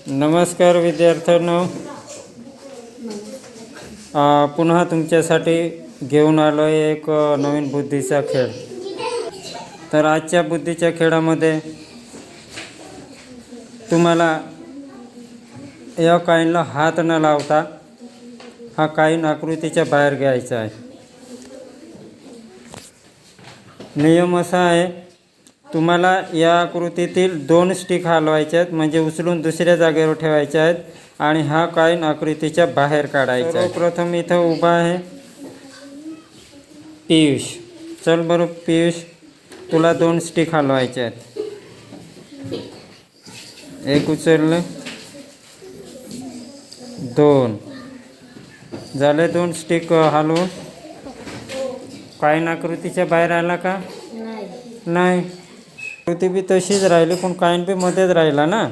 नमस्कार विद्यार्थ्यांनो, पुन्हा तुमच्यासाठी घेऊन आलो आहे एक नवीन बुद्धीचा खेळ। तर आजच्या बुद्धीच्या खेळामध्ये तुम्हाला या कॉईनला हात न लावता हा कॉईन आकृतीच्या बाहेर घ्यायचा आहे। नियम असा आहे, तुम्हाला या आकृतीतील 2 स्टिक हलवायचे आहेत, म्हणजे उचलून दुसऱ्या जागेवर ठेवायचे आहेत आणि हा कॉईन आकृतीच्या बाहेर काढायचा आहे। प्रथम इथं उभा आहे पियुष। चल बरं पियुष, तुला 2 स्टिक हलवायचे आहेत। एक उचलले, 2 झाले। 2 स्टिक हलवून कॉईन आकृतीच्या बाहेर आला का? नाही। आकृती बी तशीच राहिली, पण कॉईन बी मध्येच राहिला ना।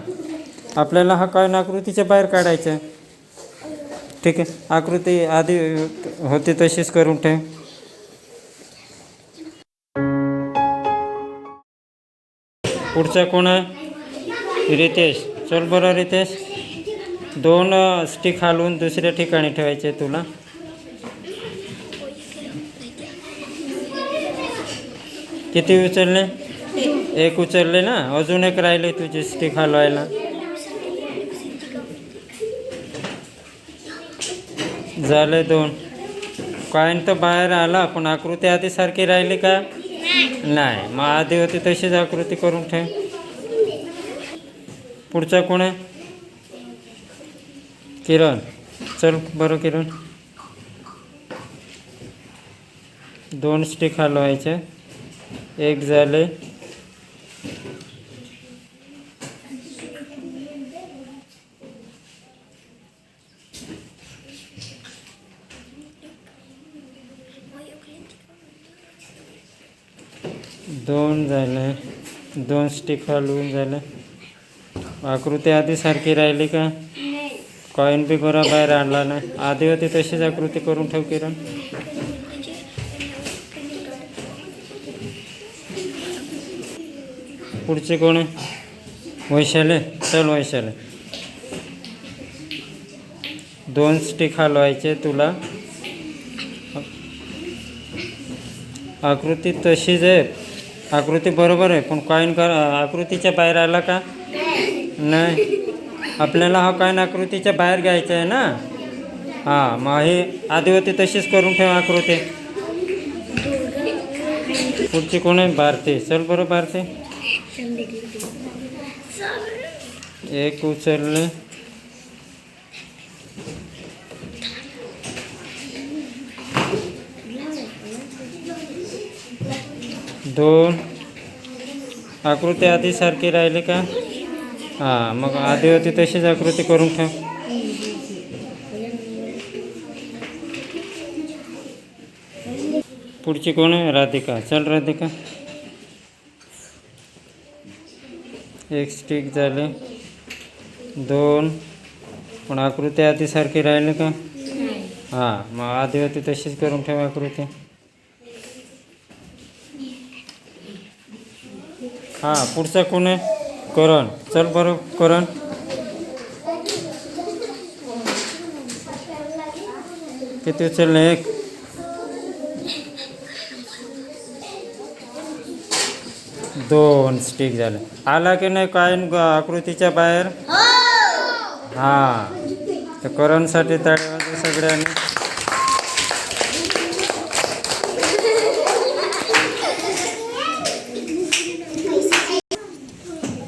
आपल्याला हा कॉईन आकृतीच्या बाहेर काढायचा आहे। ठीक आहे, आकृती आधी होती तशीच करून ठेव। पुढचा कोण आहे? रितेश। चल बरं रितेश, 2 स्टिक हलवून दुसऱ्या ठिकाणी ठेवायचे तुला। किती उचलले? 1 उचलले ना, अजून एक राहिले तुझे स्टिक हलवायला। झाले 2। कॉईन तर बाहेर आला, पण आकृती आधी सारखी राहिली का? नाही। मग आधी होती तशीच आकृती करून ठेव। पुढचा कोण आहे? किरण। चल बरं किरण, 2 स्टिक हलवायचे। 1 झाले, 2 झाले। 2 स्टिक हलवून झाले। आकृती आधी सारखी राहिली का? कॉईन बी बरं बाहेर आणला नाही, आधी होती तशीच आकृती करून ठेव किरण। पुढचे कोण आहे? वैशाली। चल वैशाली, 2 स्टिक हलवायचे तुला। आकृती तशीच आहे, आकृती बरोबर आहे, पण कॉईन आकृतीच्या बाहेर आला का? नाही। आपल्याला हा कॉईन आकृतीच्या बाहेर घ्यायचा आहे ना। हां, मग हे आधी होती तशीच करून ठेवा आकृती। पुढची कोण आहे? भारती। चल बरं भारती, 1 उचलले, 2 आकृती आधी सारखी राहिली का? हां, मग आधी होती तशीच आकृती करून ठेव। पुढची कोण आहे? राधिका। चल राधिका, 1 स्टिक झाले, 2 पण आकृती आधी सारखी राहिली का? हां, मग आधी होती तशीच करून ठेव आकृती। हां, पुढचा कोण आहे? करण। चल बरं करण, किती उचलले? 1। 2 स्टिक झाले। आला की नाही कॉईन आकृतीच्या बाहेर? हां, तर करणसाठी टाळ्या वाजवा सगळ्यांनी।